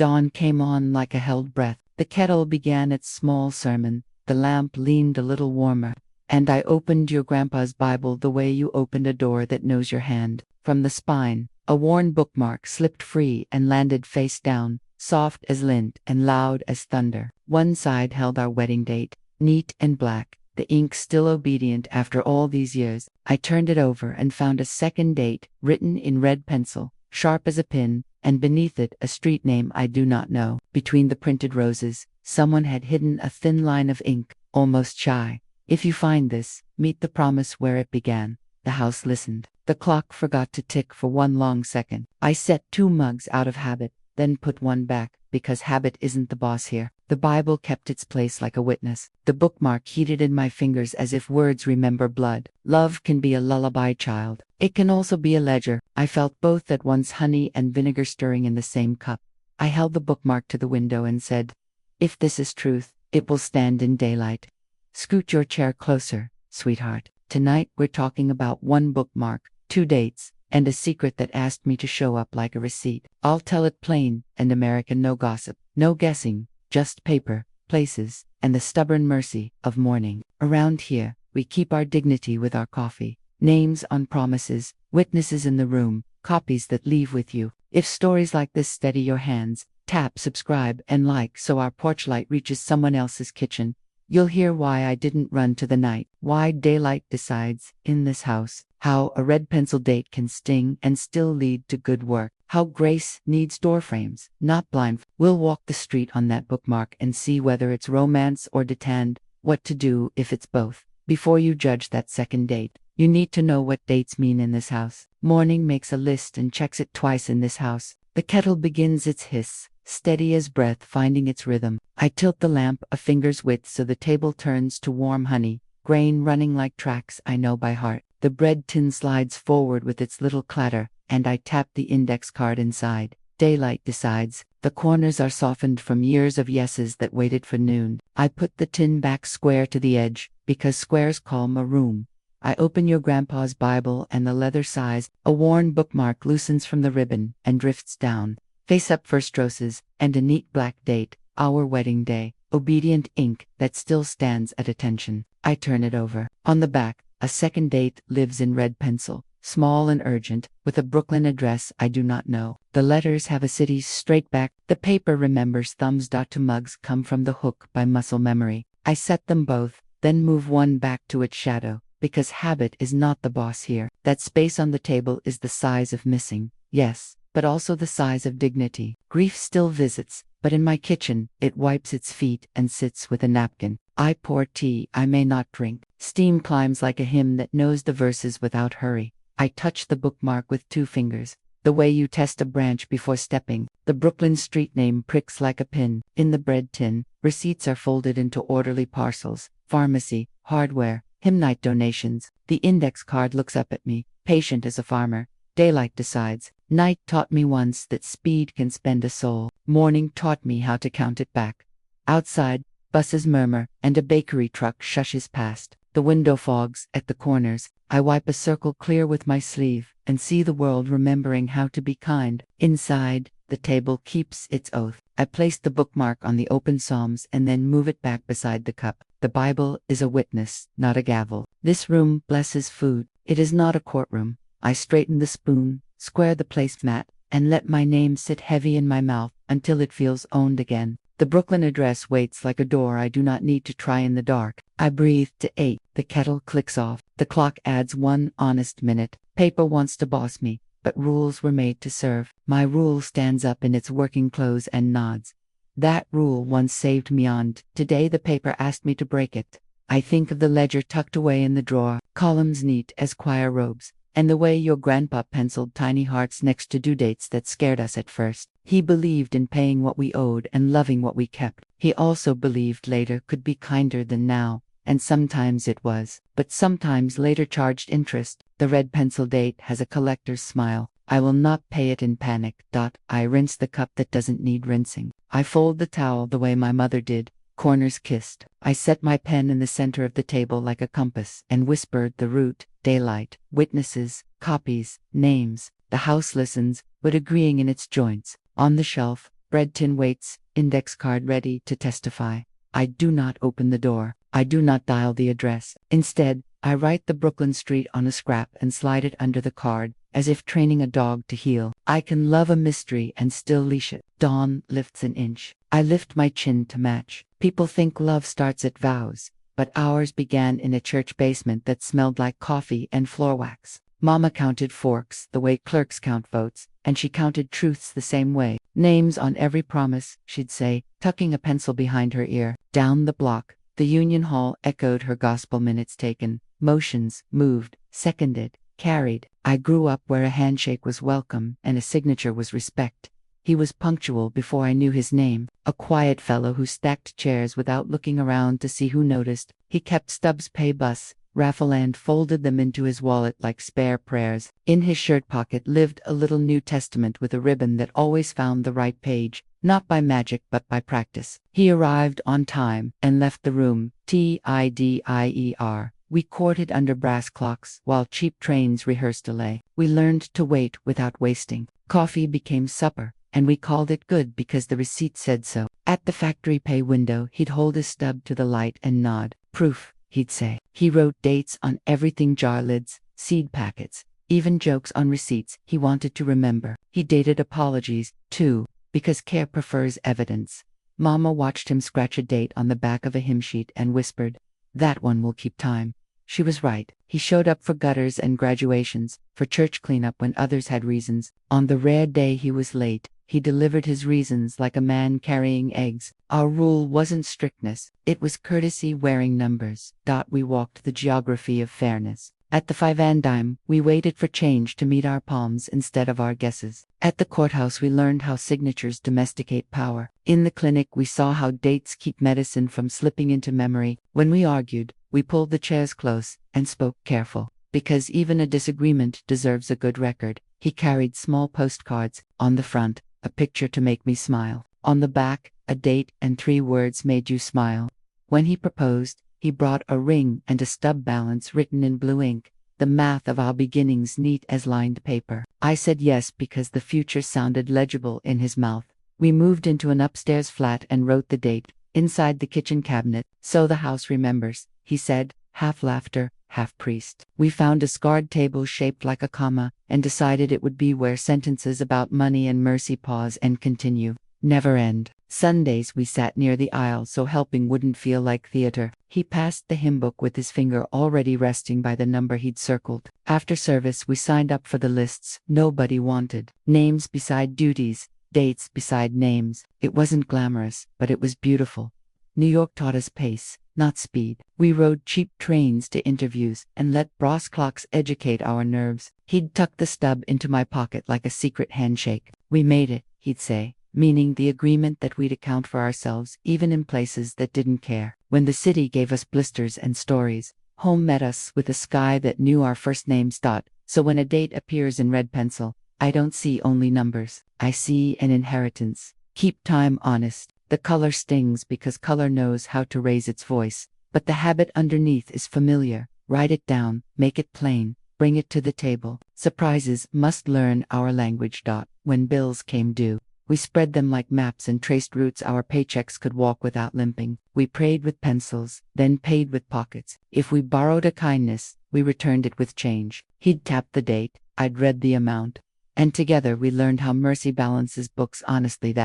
Dawn came on like a held breath. The kettle began its small sermon. The lamp leaned a little warmer. And I opened your grandpa's Bible the way you opened a door that knows your hand. From the spine, a worn bookmark slipped free and landed face down, soft as lint and loud as thunder. One side held our wedding date, neat and black, the ink still obedient after all these years. I turned it over and found a second date, written in red pencil, sharp as a pin, and beneath it a street name I do not know. Between the printed roses, someone had hidden a thin line of ink, almost shy. If you find this, meet the promise where it began. The house listened. The clock forgot to tick for one long second. I set 2 mugs out of habit, then put one back, because habit isn't the boss here. The Bible kept its place like a witness. The bookmark heated in my fingers as if words remember blood. Love can be a lullaby, child. It can also be a ledger. I felt both at once, honey and vinegar stirring in the same cup. I held the bookmark to the window and said, "If this is truth, it will stand in daylight." Scoot your chair closer, sweetheart. Tonight we're talking about one bookmark, 2 dates, and a secret that asked me to show up like a receipt. I'll tell it plain and American, no gossip, no guessing, just paper, places, and the stubborn mercy of mourning. Around here, we keep our dignity with our coffee. Names on promises, witnesses in the room, copies that leave with you. If stories like this steady your hands, tap subscribe and like so our porch light reaches someone else's kitchen. You'll hear why I didn't run to the night, why daylight decides in this house, how a red pencil date can sting and still lead to good work, how grace needs doorframes, not blind. We'll walk the street on that bookmark and see whether it's romance or detand, what to do if it's both. Before you judge that second date, you need to know what dates mean in this house. Morning makes a list and checks it twice in this house. The kettle begins its hiss, steady as breath finding its rhythm. I tilt the lamp a finger's width so the table turns to warm honey, grain running like tracks I know by heart. The bread tin slides forward with its little clatter, and I tap the index card inside. Daylight decides. The corners are softened from years of yeses that waited for noon. I put the tin back square to the edge, because squares calm a room. I open your grandpa's Bible and the leather sighs. A worn bookmark loosens from the ribbon and drifts down. Face up first roses, and a neat black date, our wedding day, obedient ink that still stands at attention. I turn it over. On the back, a second date lives in red pencil, small and urgent, with a Brooklyn address I do not know. The letters have a city's straight back. The paper remembers thumbs. To mugs come from the hook by muscle memory. I set them both, then move one back to its shadow, because habit is not the boss here. That space on the table is the size of missing, yes, but also the size of dignity. Grief still visits, but in my kitchen, it wipes its feet and sits with a napkin. I pour tea I may not drink. Steam climbs like a hymn that knows the verses without hurry. I touch the bookmark with 2 fingers, the way you test a branch before stepping. The Brooklyn street name pricks like a pin. In the bread tin, receipts are folded into orderly parcels. Pharmacy, hardware, hymnite donations. The index card looks up at me, patient as a farmer. Daylight decides. Night taught me once that speed can spend a soul. Morning taught me how to count it back. Outside, buses murmur, and a bakery truck shushes past. The window fogs at the corners. I wipe a circle clear with my sleeve, and see the world remembering how to be kind. Inside, the table keeps its oath. I place the bookmark on the open Psalms and then move it back beside the cup. The Bible is a witness, not a gavel. This room blesses food. It is not a courtroom. I straighten the spoon, square the placemat, and let my name sit heavy in my mouth until it feels owned again. The Brooklyn address waits like a door I do not need to try in the dark. I breathe to 8. The kettle clicks off. The clock adds 1 honest minute. Paper wants to boss me, but rules were made to serve. My rule stands up in its working clothes and nods. That rule once saved me on. Today the paper asked me to break it. I think of the ledger tucked away in the drawer, columns neat as choir robes, and the way your grandpa penciled tiny hearts next to due dates that scared us at first. He believed in paying what we owed and loving what we kept. He also believed later could be kinder than now, and sometimes it was, but sometimes later charged interest. The red pencil date has a collector's smile. I will not pay it in panic. I rinse the cup that doesn't need rinsing. I fold the towel the way my mother did, corners kissed. I set my pen in the center of the table like a compass and whispered the root. Daylight, witnesses, copies, names. The house listens, but agreeing in its joints. On the shelf, Bread tin waits, index card ready to testify. I do not open the door. I do not dial the address. Instead, I write the Brooklyn street on a scrap and slide it under the card, as if training a dog to heel. I can love a mystery and still leash it. Dawn lifts an inch. I lift my chin to match. People think love starts at vows, but ours began in a church basement that smelled like coffee and floor wax. Mama counted forks the way clerks count votes, and she counted truths the same way. Names on every promise, she'd say, tucking a pencil behind her ear. Down the block, the Union Hall echoed her gospel minutes taken. Motions, moved, seconded, carried. I grew up where a handshake was welcome and a signature was respect. He was punctual before I knew his name, a quiet fellow who stacked chairs without looking around to see who noticed. He kept Stubbs' pay bus, raffle and folded them into his wallet like spare prayers. In his shirt pocket lived a little New Testament with a ribbon that always found the right page, not by magic but by practice. He arrived on time and left the room, Tidier. We courted under brass clocks while cheap trains rehearsed delay. We learned to wait without wasting. Coffee became supper, and we called it good because the receipt said so. At the factory pay window, he'd hold his stub to the light and nod. Proof, he'd say. He wrote dates on everything: jar lids, seed packets, even jokes on receipts he wanted to remember. He dated apologies, too, because care prefers evidence. Mama watched him scratch a date on the back of a hymn sheet and whispered, "That one will keep time." She was right. He showed up for gutters and graduations, for church cleanup when others had reasons. On the rare day he was late, he delivered his reasons like a man carrying eggs. Our rule wasn't strictness, it was courtesy wearing numbers. We walked the geography of fairness. At the 5 and dime, we waited for change to meet our palms instead of our guesses. At the courthouse, we learned how signatures domesticate power. In the clinic, we saw how dates keep medicine from slipping into memory. When we argued, we pulled the chairs close and spoke careful, because even a disagreement deserves a good record. He carried small postcards. On the front, a picture to make me smile. On the back, a date and 3 words made you smile. When he proposed, he brought a ring and a stub balance written in blue ink, the math of our beginnings neat as lined paper. I said yes because the future sounded legible in his mouth. We moved into an upstairs flat and wrote the date inside the kitchen cabinet. "So the house remembers," he said, half laughter, half priest. We found a scarred table shaped like a comma and decided it would be where sentences about money and mercy pause and continue, never end. Sundays we sat near the aisle so helping wouldn't feel like theater. He passed the hymn book with his finger already resting by the number he'd circled. After service we signed up for the lists nobody wanted. Names beside duties, dates beside names. It wasn't glamorous, but it was beautiful. New York taught us pace, not speed. We rode cheap trains to interviews and let brass clocks educate our nerves. He'd tuck the stub into my pocket like a secret handshake. "We made it," he'd say, meaning the agreement that we'd account for ourselves even in places that didn't care. When the city gave us blisters and stories, home met us with a sky that knew our first names. So when a date appears in red pencil, I don't see only numbers. I see an inheritance. Keep time honest. The color stings because color knows how to raise its voice, but the habit underneath is familiar. Write it down, make it plain, bring it to the table. Surprises must learn our language. When bills came due, we spread them like maps and traced routes our paychecks could walk without limping. We prayed with pencils, then paid with pockets. If we borrowed a kindness, we returned it with change. He'd tap the date, I'd read the amount. And together we learned how mercy balances books honestly.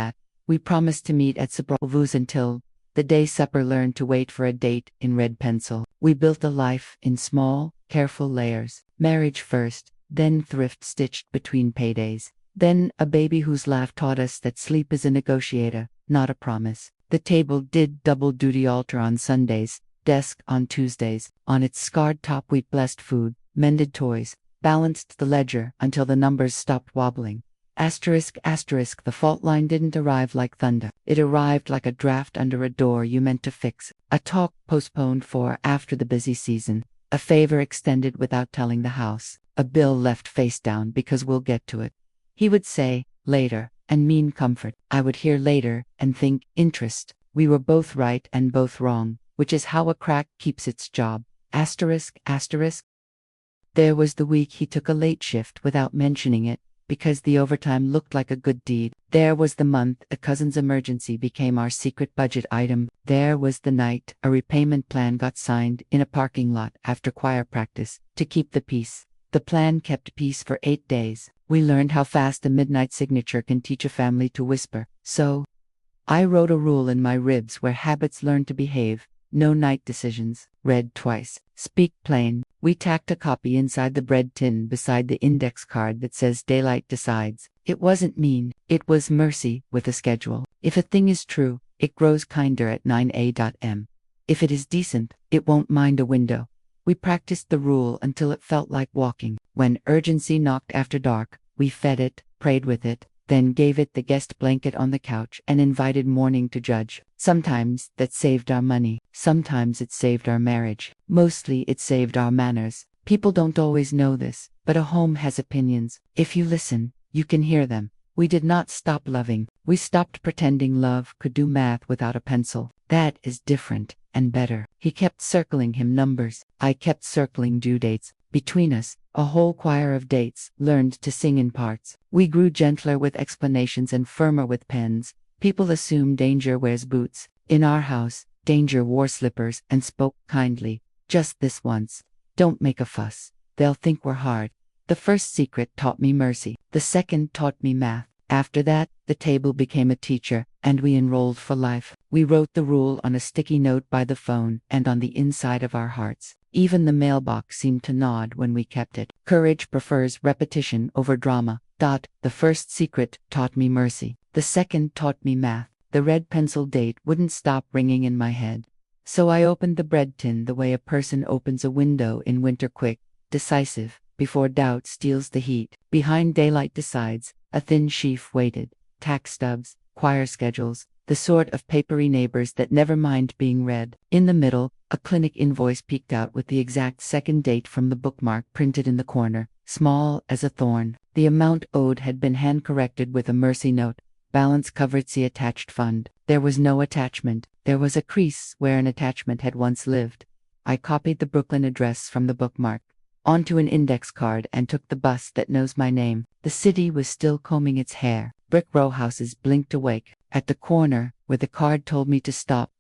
We promised to meet at Sobrevus until the day supper learned to wait for a date in red pencil. We built a life in small, careful layers. Marriage first, then thrift stitched between paydays. Then a baby whose laugh taught us that sleep is a negotiator, not a promise. The table did double duty: altar on Sundays, desk on Tuesdays. On its scarred top we blessed food, mended toys, balanced the ledger until the numbers stopped wobbling. Asterisk, asterisk, the fault line didn't arrive like thunder. It arrived like a draft under a door you meant to fix. A talk postponed for after the busy season. A favor extended without telling the house. A bill left face down because we'll get to it. He would say, later, and mean comfort. I would hear later and think, interest. We were both right and both wrong, which is how a crack keeps its job. Asterisk, asterisk. There was the week he took a late shift without mentioning it. because the overtime looked like a good deed. There was the month a cousin's emergency became our secret budget item. There was the night a repayment plan got signed in a parking lot after choir practice to keep the peace. The plan kept peace for 8 days. We learned how fast a midnight signature can teach a family to whisper. So, I wrote a rule in my ribs where habits learn to behave. No night decisions. Read twice. Speak plain. We tacked a copy inside the bread tin beside the index card that says Daylight Decides. It wasn't mean. It was mercy with a schedule. If a thing is true, it grows kinder at 9 a.m. If it is decent, it won't mind a window. We practiced the rule until it felt like walking. When urgency knocked after dark, we fed it, prayed with it, then gave it the guest blanket on the couch and invited morning to judge. Sometimes that saved our money. Sometimes it saved our marriage. Mostly it saved our manners. People don't always know this, but a home has opinions. If you listen, you can hear them. We did not stop loving. We stopped pretending love could do math without a pencil. That is different and better. He kept circling him numbers. I kept circling due dates. Between us, a whole choir of dates learned to sing in parts. We grew gentler with explanations and firmer with pens. People assume danger wears boots. In our house, danger wore slippers and spoke kindly. Just this once. Don't make a fuss. They'll think we're hard. The first secret taught me mercy. The second taught me math. After that, the table became a teacher, and we enrolled for life. We wrote the rule on a sticky note by the phone and on the inside of our hearts. Even the mailbox seemed to nod when we kept it. Courage prefers repetition over drama. The first secret taught me mercy. The second taught me math. The red pencil date wouldn't stop ringing in my head. So I opened the bread tin the way a person opens a window in winter, quick, decisive, before doubt steals the heat. Behind Daylight Decides, a thin sheaf waited. Tax stubs, choir schedules, the sort of papery neighbors that never mind being read. In the middle, a clinic invoice peeked out with the exact second date from the bookmark printed in the corner, small as a thorn. The amount owed had been hand-corrected with a mercy note. Balance covered the attached fund. There was no attachment. There was a crease where an attachment had once lived. I copied the Brooklyn address from the bookmark onto an index card and took the bus that knows my name. The city was still combing its hair. Brick row houses blinked awake. At the corner, where the card told me to stop,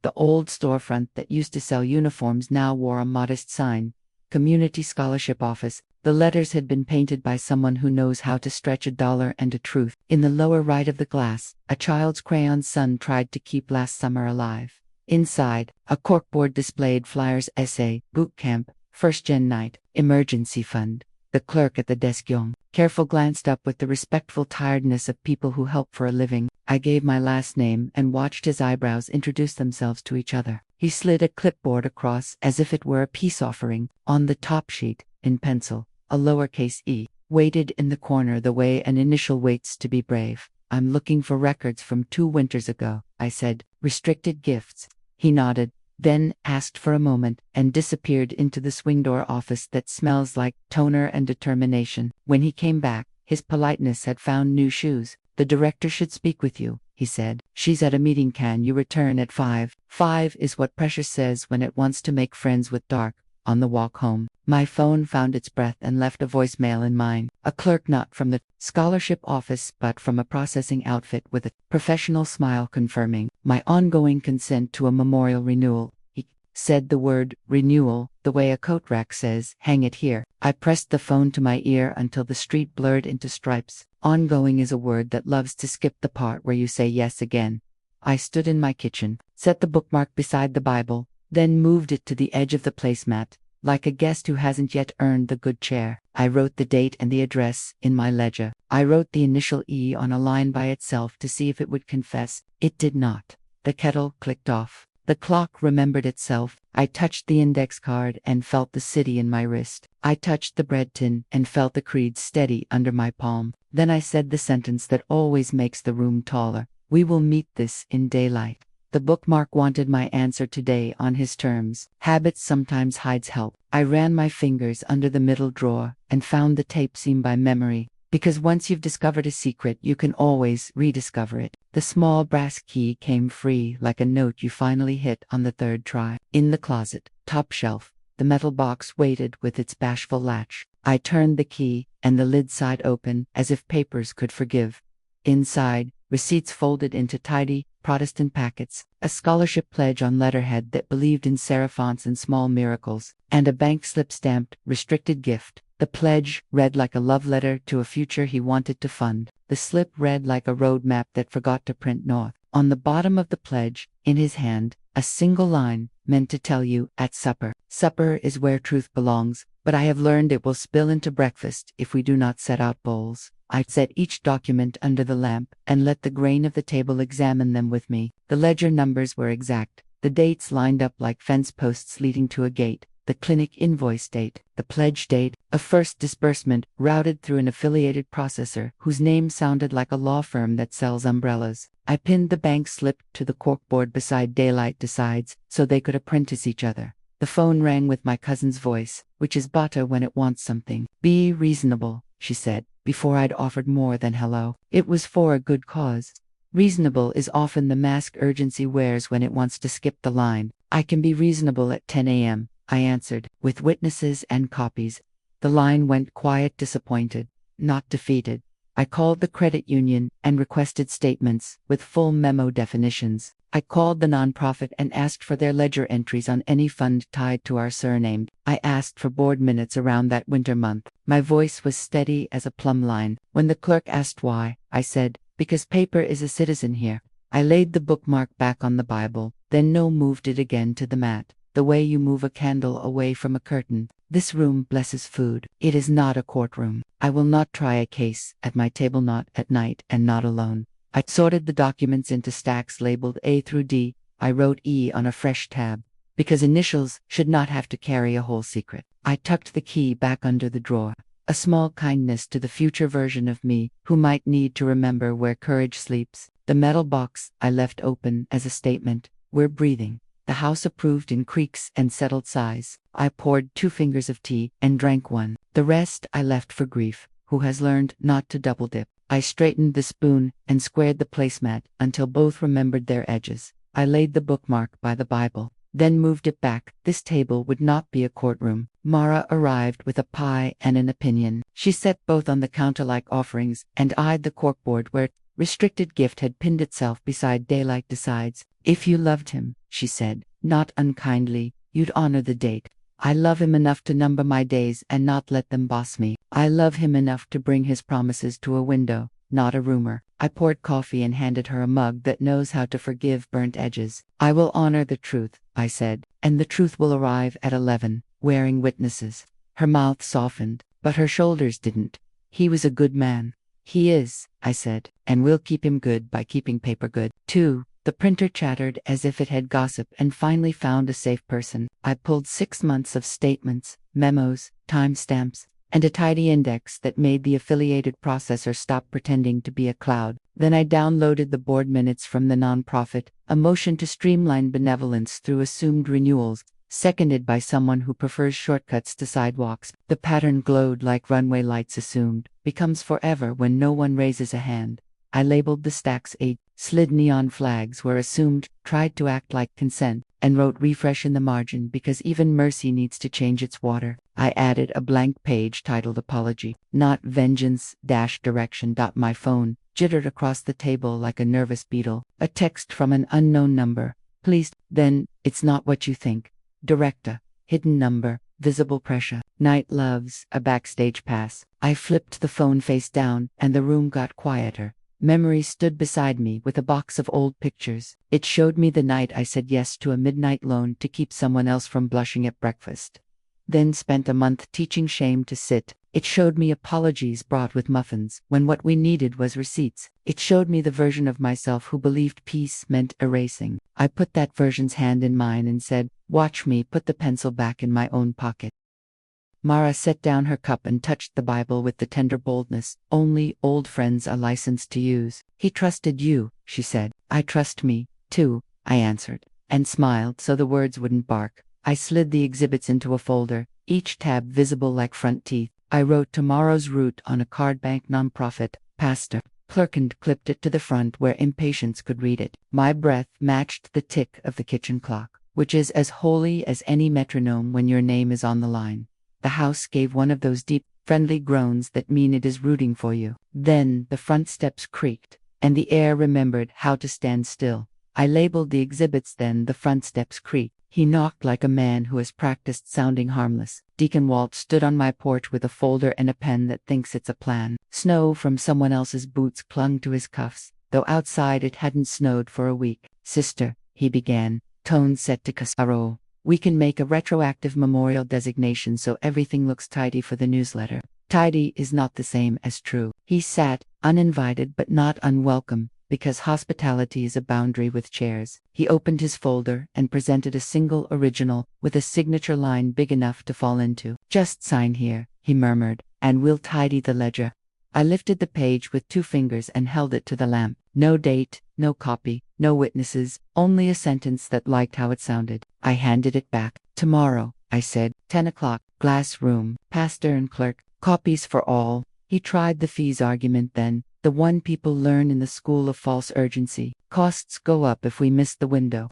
the old storefront that used to sell uniforms now wore a modest sign, Community Scholarship Office. The letters had been painted by someone who knows how to stretch a dollar and a truth. In the lower right of the glass, a child's crayon son tried to keep last summer alive. Inside, a corkboard displayed flyers: essay, boot camp, first-gen night, emergency fund. The clerk at the desk yawned. Careful glanced up with the respectful tiredness of people who help for a living. I gave my last name and watched his eyebrows introduce themselves to each other. He slid a clipboard across as if it were a peace offering. On the top sheet, in pencil, a lowercase e, waited in the corner the way an initial waits to be brave. I'm looking for records from 2 winters ago, I said. Restricted gifts. He nodded, then asked for a moment and disappeared into the swing door office that smells like toner and determination. When he came back, his politeness had found new shoes. The director should speak with you, he said. She's at a meeting. Can you return at 5? 5 is what Precious says when it wants to make friends with dark. On the walk home, my phone found its breath and left a voicemail in mine. A clerk, not from the scholarship office but from a processing outfit, with a professional smile confirming my ongoing consent to a memorial renewal. He said the word renewal the way a coat rack says hang it here. I pressed the phone to my ear until the street blurred into stripes. Ongoing is a word that loves to skip the part where you say yes again. I stood in my kitchen, set the bookmark beside the Bible, then moved it to the edge of the placemat, like a guest who hasn't yet earned the good chair. I wrote the date and the address in my ledger. I wrote the initial E on a line by itself to see if it would confess. It did not. The kettle clicked off. The clock remembered itself. I touched the index card and felt the city in my wrist. I touched the bread tin and felt the creed steady under my palm. Then I said the sentence that always makes the room taller. We will meet this in daylight. The bookmark wanted my answer today on his terms. Habit sometimes hides help. I ran my fingers under the middle drawer and found the tape seam by memory. Because once you've discovered a secret, you can always rediscover it. The small brass key came free like a note you finally hit on the 3rd try. In the closet, top shelf, the metal box waited with its bashful latch. I turned the key, and the lid slid open, as if papers could forgive. Inside, receipts folded into tidy, Protestant packets, a scholarship pledge on letterhead that believed in serifants and small miracles, and a bank slip stamped, restricted gift. The pledge read like a love letter to a future he wanted to fund. The slip read like a road map that forgot to print north. On the bottom of the pledge, in his hand, a single line, meant to tell you, at supper. Supper is where truth belongs, but I have learned it will spill into breakfast if we do not set out bowls. I set each document under the lamp, and let the grain of the table examine them with me. The ledger numbers were exact. The dates lined up like fence posts leading to a gate. The clinic invoice date, the pledge date, a first disbursement routed through an affiliated processor whose name sounded like a law firm that sells umbrellas. I pinned the bank slip to the corkboard beside Daylight Decides so they could apprentice each other. The phone rang with my cousin's voice, which is Bata when it wants something. Be reasonable, she said, before I'd offered more than hello. It was for a good cause. Reasonable is often the mask urgency wears when it wants to skip the line. I can be reasonable at 10 a.m., I answered, with witnesses and copies. The line went quiet, disappointed, not defeated. I called the credit union and requested statements with full memo definitions. I called the nonprofit and asked for their ledger entries on any fund tied to our surname. I asked for board minutes around that winter month. My voice was steady as a plumb line. When the clerk asked why, I said, because paper is a citizen here. I laid the bookmark back on the Bible, then moved it again to the mat. The way you move a candle away from a curtain. This room blesses food. It is not a courtroom. I will not try a case at my table, not at night and not alone. I sorted the documents into stacks labeled A through D. I wrote E on a fresh tab, because initials should not have to carry a whole secret. I tucked the key back under the drawer. A small kindness to the future version of me, who might need to remember where courage sleeps. The metal box I left open as a statement. We're breathing. The house approved in creaks and settled sighs. I poured 2 fingers of tea and drank one. The rest I left for Grief, who has learned not to double dip. I straightened the spoon and squared the placemat until both remembered their edges. I laid the bookmark by the Bible, then moved it back. This table would not be a courtroom. Mara arrived with a pie and an opinion. She set both on the counter like offerings and eyed the corkboard where restricted gift had pinned itself beside Daylight Decides. If you loved him, she said, not unkindly, you'd honor the date. I love him enough to number my days and not let them boss me. I love him enough to bring his promises to a window, not a rumor. I poured coffee and handed her a mug that knows how to forgive burnt edges. I will honor the truth, I said, and the truth will arrive at 11, wearing witnesses. Her mouth softened, but her shoulders didn't. He was a good man. He is, I said, and we'll keep him good by keeping paper good, too. The printer chattered as if it had gossip and finally found a safe person. I pulled 6 months of statements, memos, timestamps, and a tidy index that made the affiliated processor stop pretending to be a cloud. Then I downloaded the board minutes from the nonprofit, a motion to streamline benevolence through assumed renewals, seconded by someone who prefers shortcuts to sidewalks. The pattern glowed like runway lights. Assumed becomes forever when no one raises a hand. I labeled the stacks 8, slid neon flags where assumed tried to act like consent, and wrote refresh in the margin because even mercy needs to change its water. I added a blank page titled apology, not vengeance-direction. My phone jittered across the table like a nervous beetle. A text from an unknown number. Please, then, it's not what you think. Director, hidden number, visible pressure. Night loves, a backstage pass. I flipped the phone face down, and the room got quieter. Memory stood beside me with a box of old pictures. It showed me the night I said yes to a midnight loan to keep someone else from blushing at breakfast. Then spent a month teaching shame to sit. It showed me apologies brought with muffins, when what we needed was receipts. It showed me the version of myself who believed peace meant erasing. I put that version's hand in mine and said, "Watch me put the pencil back in my own pocket." Mara set down her cup and touched the Bible with the tender boldness only old friends are licensed to use. "He trusted you," she said. "I trust me, too," I answered, and smiled so the words wouldn't bark. I slid the exhibits into a folder, each tab visible like front teeth. I wrote tomorrow's route on a card bank nonprofit, pastor, clerk, and clipped it to the front where impatience could read it. My breath matched the tick of the kitchen clock, which is as holy as any metronome when your name is on the line. The house gave one of those deep, friendly groans that mean it is rooting for you. Then the front steps creaked, and the air remembered how to stand still. I labeled the exhibits, then the front steps creaked. He knocked like a man who has practiced sounding harmless. Deacon Walt stood on my porch with a folder and a pen that thinks it's a plan. Snow from someone else's boots clung to his cuffs, though outside it hadn't snowed for a week. Sister, he began, tone set to Casaro. We can make a retroactive memorial designation so everything looks tidy for the newsletter. Tidy is not the same as true. He sat, uninvited but not unwelcome, because hospitality is a boundary with chairs. He opened his folder and presented a single original with a signature line big enough to fall into. Just sign here, he murmured, and we'll tidy the ledger. I lifted the page with 2 fingers and held it to the lamp. No date, no copy, no witnesses, only a sentence that liked how it sounded. I handed it back. Tomorrow, I said, 10 o'clock, glass room, pastor and clerk, copies for all. He tried the fees argument then, the one people learn in the school of false urgency. Costs go up if we miss the window.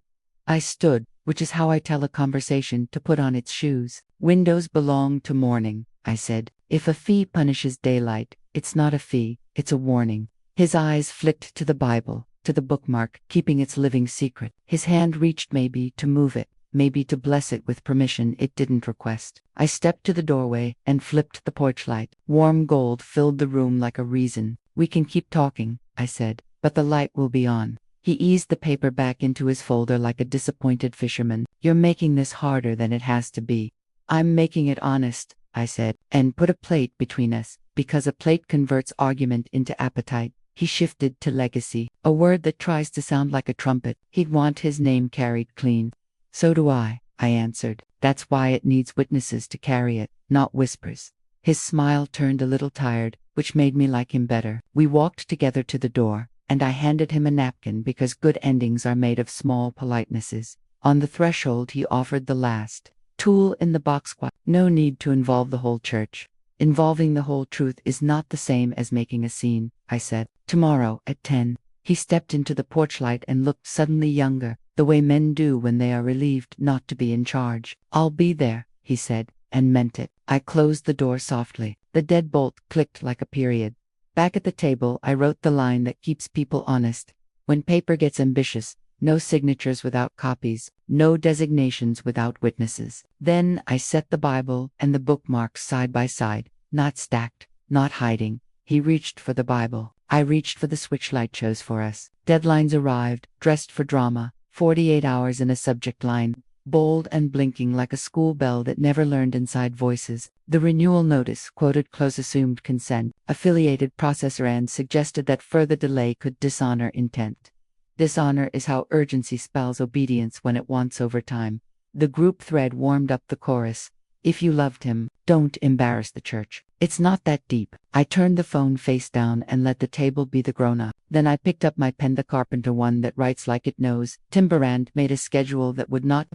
I stood, which is how I tell a conversation to put on its shoes. Windows belong to morning, I said. If a fee punishes daylight, it's not a fee, it's a warning. His eyes flicked to the Bible, to the bookmark, keeping its living secret. His hand reached maybe to move it, maybe to bless it with permission it didn't request. I stepped to the doorway and flipped the porch light. Warm gold filled the room like a reason. We can keep talking, I said, but the light will be on. He eased the paper back into his folder like a disappointed fisherman. You're making this harder than it has to be. I'm making it honest, I said, and put a plate between us, because a plate converts argument into appetite. He shifted to legacy, a word that tries to sound like a trumpet. He'd want his name carried clean. So do I answered. That's why it needs witnesses to carry it, not whispers. His smile turned a little tired, which made me like him better. We walked together to the door, and I handed him a napkin because good endings are made of small politenesses. On the threshold he offered the last tool in the box. No need to involve the whole church. Involving the whole truth is not the same as making a scene, I said. Tomorrow at 10. He stepped into the porch light and looked suddenly younger, the way men do when they are relieved not to be in charge. I'll be there, he said, and meant it. I closed the door softly. The deadbolt clicked like a period. Back at the table, I wrote the line that keeps people honest. When paper gets ambitious, no signatures without copies, no designations without witnesses. Then I set the Bible and the bookmarks side by side, not stacked, not hiding. He reached for the Bible. I reached for the switch light chose for us. Deadlines arrived, dressed for drama, 48 hours in a subject line, bold and blinking like a school bell that never learned inside voices. The renewal notice quoted close assumed consent, affiliated processor, and suggested that further delay could dishonor intent. Dishonor is how urgency spells obedience when it wants overtime. The group thread warmed up the chorus. If you loved him, don't embarrass the church. It's not that deep. I turned the phone face down and let the table be the grown-up. Then I picked up my pen, the carpenter one that writes like it knows. Timberand made a schedule that would not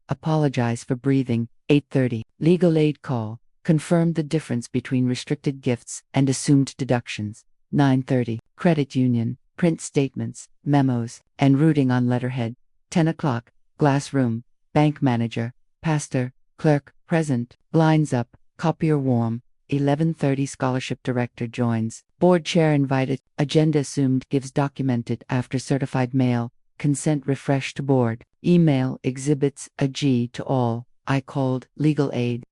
apologize for breathing. 8:30. Legal aid call. Confirmed the difference between restricted gifts and assumed deductions. 9:30. Credit union. Print statements, memos, and routing on letterhead. 10 o'clock. Glass room. Bank manager. Pastor. Clerk. Present. Blinds up. Copier warm. 11:30. Scholarship director joins. Board chair invited. Agenda assumed gives documented after certified mail. Consent refreshed to board. Email exhibits a G to all. I called legal aid.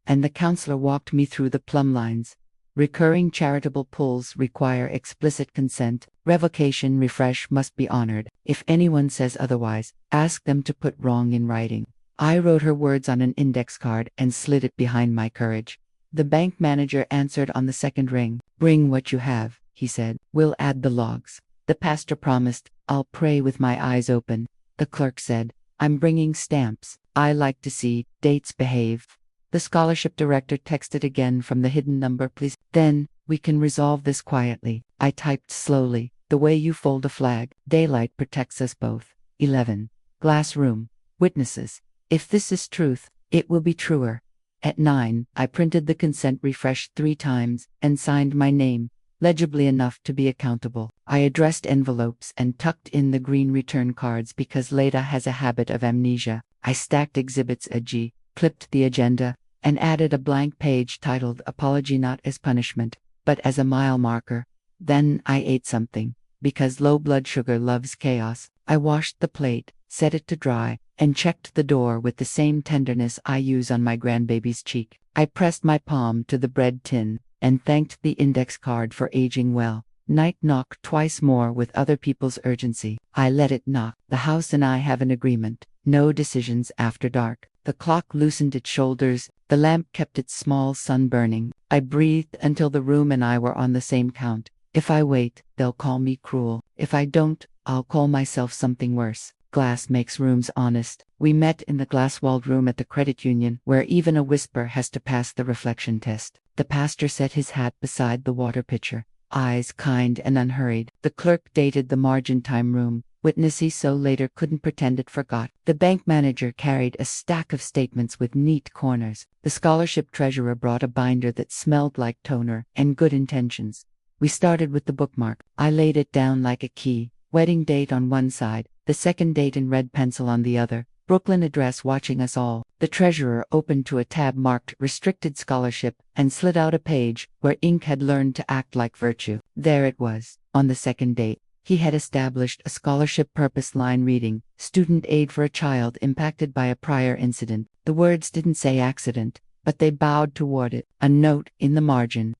And the counselor walked me through the plumb lines. Recurring charitable pulls require explicit consent. Revocation refresh must be honored. If anyone says otherwise, ask them to put wrong in writing. I wrote her words on an index card and slid it behind my courage. The bank manager answered on the second ring. Bring what you have, he said. We'll add the logs. The pastor promised. I'll pray with my eyes open. The clerk said. I'm bringing stamps. I like to see dates behave. The scholarship director texted again from the hidden number. Please. Then, we can resolve this quietly. I typed slowly. The way you fold a flag. Daylight protects us both. 11. Glass room. Witnesses. If this is truth, it will be truer. At 9, I printed the consent refreshed 3 times and signed my name, legibly enough to be accountable. I addressed envelopes and tucked in the green return cards because Leda has a habit of amnesia. I stacked exhibits a G, clipped the agenda, and added a blank page titled Apology not as punishment, but as a mile marker. Then I ate something, because low blood sugar loves chaos. I washed the plate, set it to dry, and checked the door with the same tenderness I use on my grandbaby's cheek. I pressed my palm to the bread tin, and thanked the index card for aging well. Night knocked twice more with other people's urgency. I let it knock. The house and I have an agreement. No decisions after dark. The clock loosened its shoulders. The lamp kept its small sun burning. I breathed until the room and I were on the same count. If I wait, they'll call me cruel. If I don't, I'll call myself something worse. Glass makes rooms honest. We met in the glass-walled room at the credit union, where even a whisper has to pass the reflection test. The pastor set his hat beside the water pitcher, eyes kind and unhurried. The clerk dated the margin time room. Witness he so later couldn't pretend it forgot. The bank manager carried a stack of statements with neat corners. The scholarship treasurer brought a binder that smelled like toner and good intentions. We started with the bookmark. I laid it down like a key. Wedding date on one side, the second date in red pencil on the other. Brooklyn address watching us all. The treasurer opened to a tab marked Restricted Scholarship and slid out a page where ink had learned to act like virtue. There it was, on the second date. He had established a scholarship purpose line reading, Student aid for a child impacted by a prior incident. The words didn't say accident, but they bowed toward it. A note in the margin.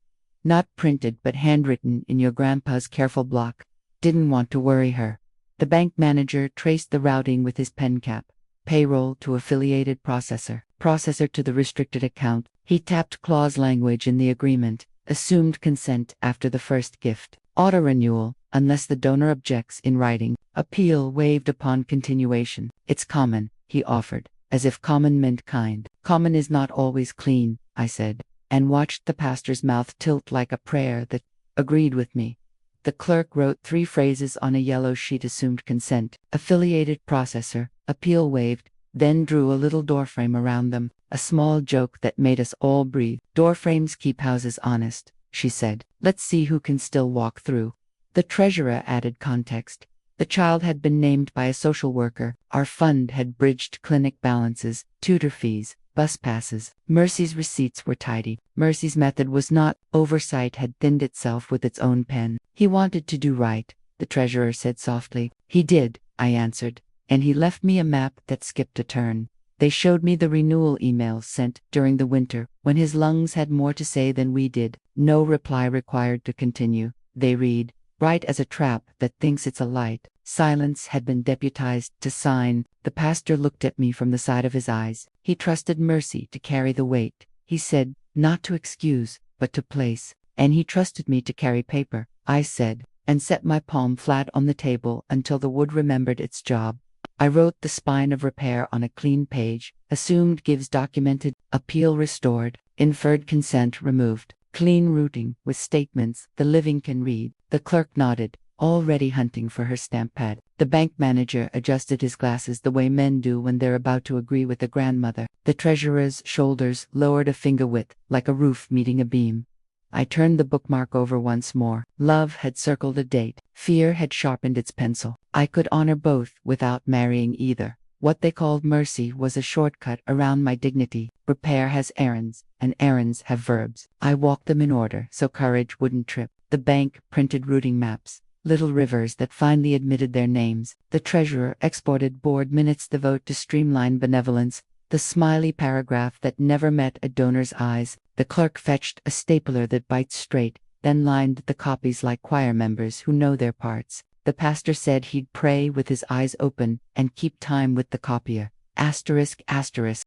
Not printed but handwritten in your grandpa's careful block. Didn't want to worry her. The bank manager traced the routing with his pen cap. Payroll to affiliated processor. Processor to the restricted account. He tapped clause language in the agreement. Assumed consent after the first gift. Auto renewal, unless the donor objects in writing. Appeal waived upon continuation. It's common, he offered, as if common meant kind. Common is not always clean, I said, and watched the pastor's mouth tilt like a prayer that agreed with me. The clerk wrote 3 phrases on a yellow sheet. Assumed consent, affiliated processor, appeal waived, then drew a little doorframe around them, a small joke that made us all breathe. Doorframes keep houses honest, she said. Let's see who can still walk through. The treasurer added context. The child had been named by a social worker. Our fund had bridged clinic balances, tutor fees, bus passes. Mercy's receipts were tidy. Mercy's method was not. Oversight had thinned itself with its own pen. He wanted to do right, the treasurer said softly. He did, I answered, and he left me a map that skipped a turn. They showed me the renewal emails sent during the winter, when his lungs had more to say than we did. No reply required to continue. They read, bright as a trap that thinks it's a light. Silence had been deputized to sign. The pastor looked at me from the side of his eyes. He trusted Mercy to carry the weight. He said, not to excuse, but to place. And he trusted me to carry paper, I said, and set my palm flat on the table until the wood remembered its job. I wrote the spine of repair on a clean page. Assumed gives documented, appeal restored, inferred consent removed. Clean routing with statements the living can read. The clerk nodded, already hunting for her stamp pad. The bank manager adjusted his glasses the way men do when they're about to agree with a grandmother. The treasurer's shoulders lowered a finger width, like a roof meeting a beam. I turned the bookmark over once more. Love had circled a date. Fear had sharpened its pencil. I could honor both without marrying either. What they called mercy was a shortcut around my dignity. Repair has errands, and errands have verbs. I walked them in order so courage wouldn't trip. The bank printed routing maps, little rivers that finally admitted their names. The treasurer exported board minutes, the vote to streamline benevolence, the smiley paragraph that never met a donor's eyes. The clerk fetched a stapler that bites straight, then lined the copies like choir members who know their parts. The pastor said he'd pray with his eyes open and keep time with the copier. Asterisk, asterisk.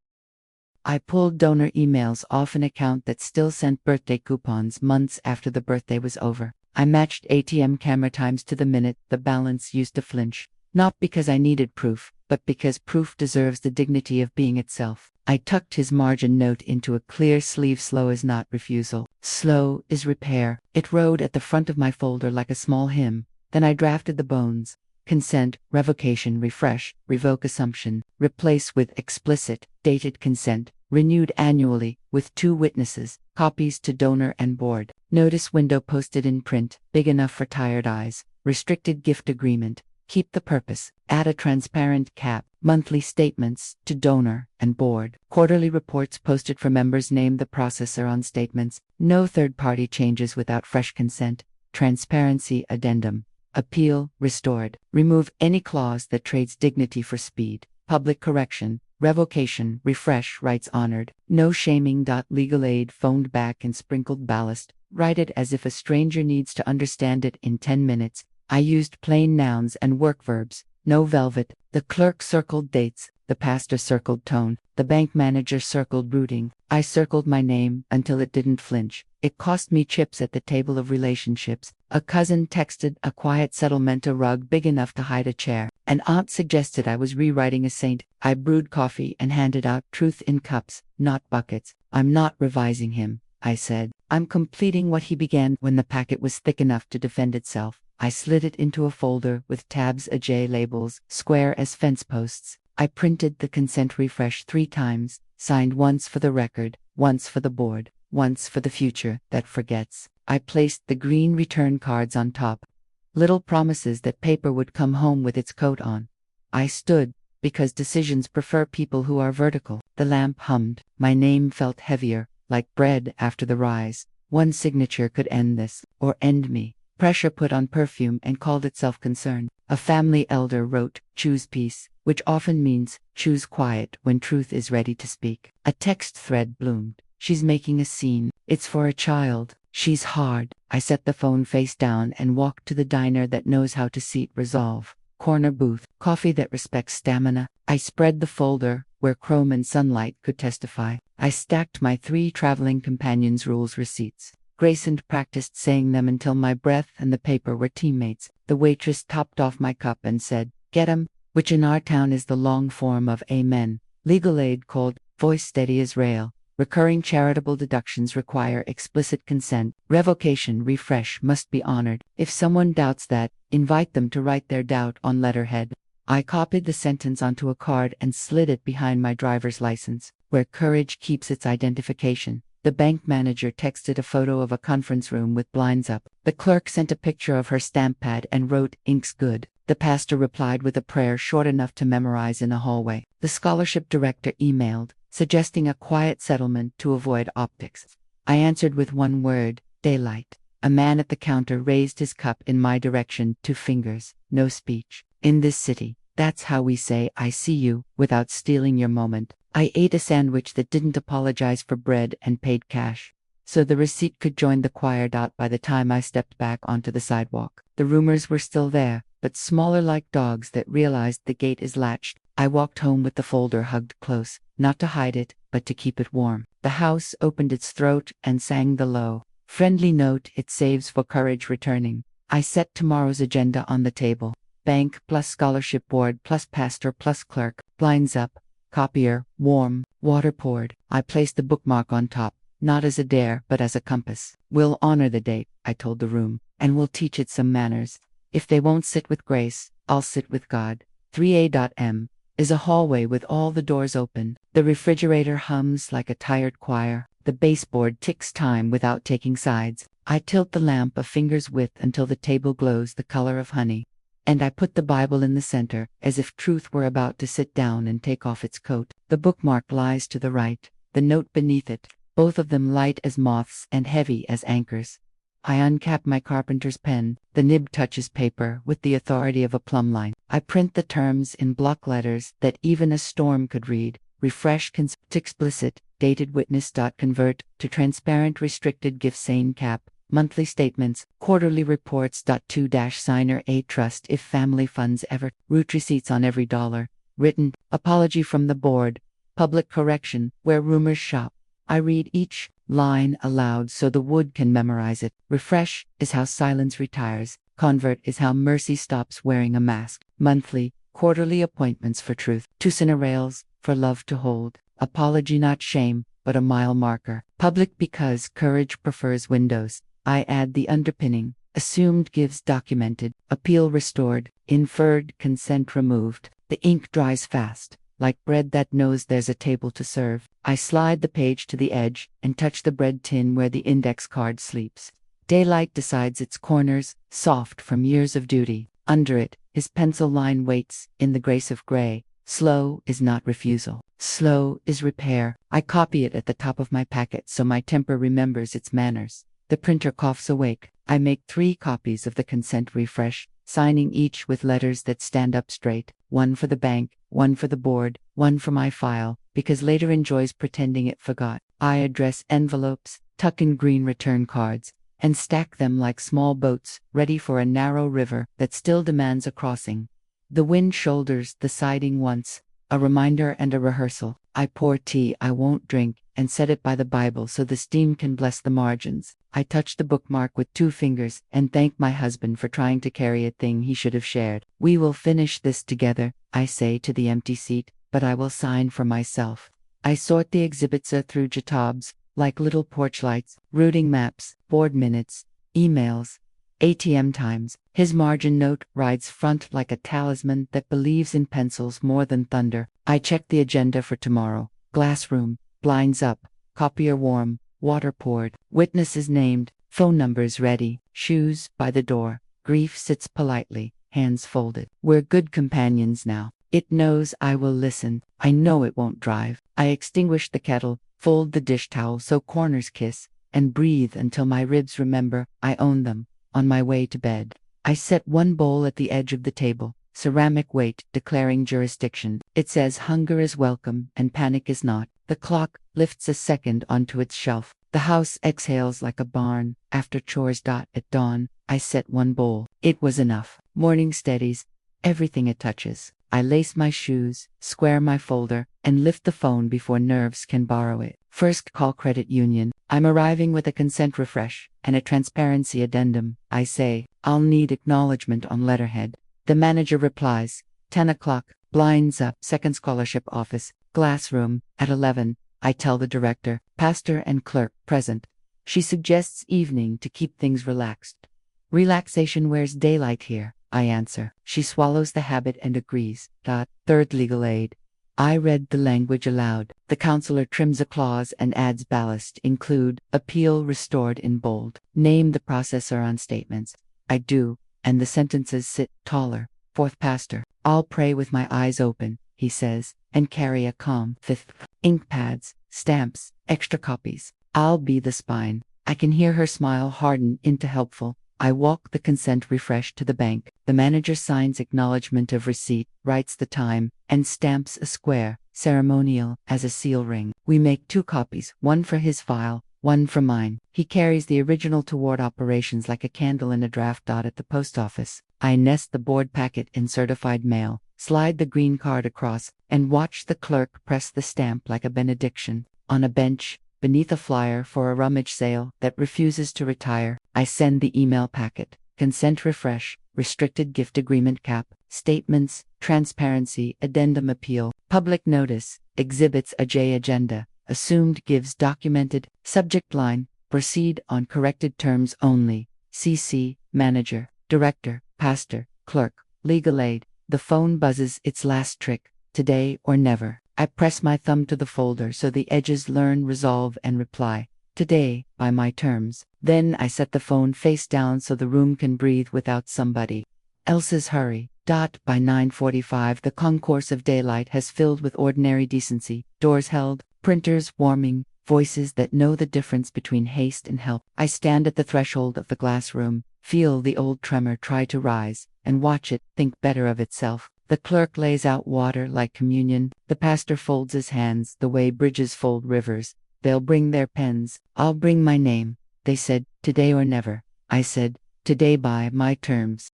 I pulled donor emails off an account that still sent birthday coupons months after the birthday was over. I matched ATM camera times to the minute. The balance used to flinch. Not because I needed proof, but because proof deserves the dignity of being itself. I tucked his margin note into a clear sleeve. Slow is not refusal. Slow is repair. It rode at the front of my folder like a small hymn. Then I drafted the bones. Consent, revocation, refresh, revoke assumption, replace with explicit, dated consent, renewed annually, with 2 witnesses, copies to donor and board. Notice window posted in print, big enough for tired eyes. Restricted gift agreement. Keep the purpose. Add a transparent cap. Monthly statements to donor and board. Quarterly reports posted for members. Name the processor on statements. No third-party changes without fresh consent. Transparency addendum. Appeal restored. Remove any clause that trades dignity for speed. Public correction. Revocation. Refresh. Rights honored. No shaming. Legal aid phoned back and sprinkled ballast. Write it as if a stranger needs to understand it in 10 minutes. I used plain nouns and work verbs. No velvet. The clerk circled dates. The pastor circled tone. The bank manager circled rooting. I circled my name until it didn't flinch. It cost me chips at the table of relationships. A cousin texted a quiet settlement, a rug big enough to hide a chair. An aunt suggested I was rewriting a saint. I brewed coffee and handed out truth in cups, not buckets. I'm not revising him, I said. I'm completing what he began. When the packet was thick enough to defend itself, I slid it into a folder with tabs AJ labels, square as fence posts. I printed the consent refresh 3 times, signed once for the record, once for the board, once for the future that forgets. I placed the green return cards on top. Little promises that paper would come home with its coat on. I stood, because decisions prefer people who are vertical. The lamp hummed. My name felt heavier, like bread after the rise. One signature could end this, or end me. Pressure put on perfume and called itself concern. A family elder wrote, "Choose peace," which often means, choose quiet when truth is ready to speak. A text thread bloomed. "She's making a scene. It's for a child. She's hard." I set the phone face down and walked to the diner that knows how to seat resolve. Corner booth, coffee that respects stamina. I spread the folder, where chrome and sunlight could testify. I stacked my 3 traveling companions' rules receipts. Grayson practiced saying them until my breath and the paper were teammates. The waitress topped off my cup and said, "Get 'em," which in our town is the long form of amen. Legal aid called, voice steady as rail. Recurring charitable deductions require explicit consent. Revocation refresh must be honored. If someone doubts that, invite them to write their doubt on letterhead. I copied the sentence onto a card and slid it behind my driver's license, where courage keeps its identification. The bank manager texted a photo of a conference room with blinds up. The clerk sent a picture of her stamp pad and wrote, "Ink's good." The pastor replied with a prayer short enough to memorize in a hallway. The scholarship director emailed, suggesting a quiet settlement to avoid optics. I answered with one word, daylight. A man at the counter raised his cup in my direction, 2 fingers, no speech. In this city, that's how we say "I see you" without stealing your moment. I ate a sandwich that didn't apologize for bread and paid cash, so the receipt could join the choir. By the time I stepped back onto the sidewalk, the rumors were still there, but smaller, like dogs that realized the gate is latched. I walked home with the folder hugged close, not to hide it, but to keep it warm. The house opened its throat and sang the low, friendly note it saves for courage returning. I set tomorrow's agenda on the table. Bank plus scholarship board plus pastor plus clerk, blinds up, copier, warm, water poured. I placed the bookmark on top, not as a dare but as a compass. "We'll honor the date," I told the room, "and we'll teach it some manners. If they won't sit with grace, I'll sit with God." 3A.M. is a hallway with all the doors open. The refrigerator hums like a tired choir. The baseboard ticks time without taking sides. I tilt the lamp a finger's width until the table glows the color of honey. And I put the Bible in the center, as if truth were about to sit down and take off its coat. The bookmark lies to the right, the note beneath it, both of them light as moths and heavy as anchors. I uncap my carpenter's pen. The nib touches paper with the authority of a plumb line. I print the terms in block letters that even a storm could read. Refresh explicit, dated witness. Convert to transparent restricted gift sane cap. Monthly statements, quarterly reports. 2-signer a trust if family funds ever. Root receipts on every dollar. Written, apology from the board. Public correction, where rumors shop. I read each line aloud so the wood can memorize it. Refresh is how silence retires. Convert is how mercy stops wearing a mask. Monthly, quarterly appointments for truth. 2 cinerales, for love to hold. Apology not shame, but a mile marker. Public because courage prefers windows. I add the underpinning. Assumed gives documented. Appeal restored. Inferred consent removed. The ink dries fast, like bread that knows there's a table to serve. I slide the page to the edge and touch the bread tin where the index card sleeps. Daylight decides its corners, soft from years of duty. Under it, his pencil line waits, in the grace of gray. Slow is not refusal. Slow is repair. I copy it at the top of my packet so my temper remembers its manners. The printer coughs awake. I make 3 copies of the consent refresh, signing each with letters that stand up straight, one for the bank, one for the board, one for my file, because later enjoys pretending it forgot. I address envelopes, tuck in green return cards, and stack them like small boats, ready for a narrow river that still demands a crossing. The wind shoulders the siding once, a reminder and a rehearsal. I pour tea I won't drink, and set it by the Bible so the steam can bless the margins. I touch the bookmark with 2 fingers, and thank my husband for trying to carry a thing he should have shared. We will finish this together, I say to the empty seat, but I will sign for myself. I sort the exhibits through Jatabs, like little porch lights, routing maps, board minutes, emails, ATM times. His margin note rides front like a talisman that believes in pencils more than thunder. I check the agenda for tomorrow. Glass room, blinds up, copier warm, water poured, witnesses named, phone numbers ready, shoes by the door. Grief sits politely, hands folded. We're good companions now. It knows I will listen. I know it won't drive. I extinguish the kettle, fold the dish towel so corners kiss, and breathe until my ribs remember I own them. On my way to bed, I set 1 bowl at the edge of the table, ceramic weight declaring jurisdiction. It says hunger is welcome and panic is not. The clock lifts a second onto its shelf. The house exhales like a barn. After chores. At dawn, I set 1 bowl. It was enough. Morning steadies everything it touches. I lace my shoes, square my folder, and lift the phone before nerves can borrow it. First call credit union. I'm arriving with a consent refresh and a transparency addendum. I say, I'll need acknowledgement on letterhead. The manager replies, 10 o'clock, blinds up, second scholarship office, glass room, at 11. I tell the director, pastor and clerk present. She suggests evening to keep things relaxed. Relaxation wears daylight here, I answer. She swallows the habit and agrees. Third legal aid. I read the language aloud. The counselor trims a clause and adds ballast, include, appeal restored in bold. Name the processor on statements. I do, and the sentences sit taller. Fourth pastor. I'll pray with my eyes open, he says, and carry a calm. Fifth. Ink pads, stamps, extra copies. I'll be the spine. I can hear her smile harden into helpful. I walk the consent refresh to the bank. The manager signs acknowledgement of receipt, writes the time, and stamps a square, ceremonial, as a seal ring. We make 2 copies, one for his file, one for mine. He carries the original toward operations like a candle in a draft. At the post office, I nest the board packet in certified mail, slide the green card across, and watch the clerk press the stamp like a benediction. On a bench, beneath a flyer for a rummage sale that refuses to retire, I send the email packet. Consent refresh, restricted gift agreement cap, statements, transparency, addendum appeal, public notice, exhibits a J agenda, assumed gives documented, subject line, proceed on corrected terms only, CC, manager, director, pastor, clerk, legal aid. The phone buzzes its last trick, today or never. I press my thumb to the folder so the edges learn resolve and reply. Today, by my terms. Then I set the phone face down so the room can breathe without somebody else's hurry. By 9:45 the concourse of daylight has filled with ordinary decency, doors held, printers warming, voices that know the difference between haste and help. I stand at the threshold of the glass room, feel the old tremor try to rise, and watch it think better of itself. The clerk lays out water like communion. The pastor folds his hands the way bridges fold rivers. They'll bring their pens. I'll bring my name. They said, today or never. I said, today by my terms.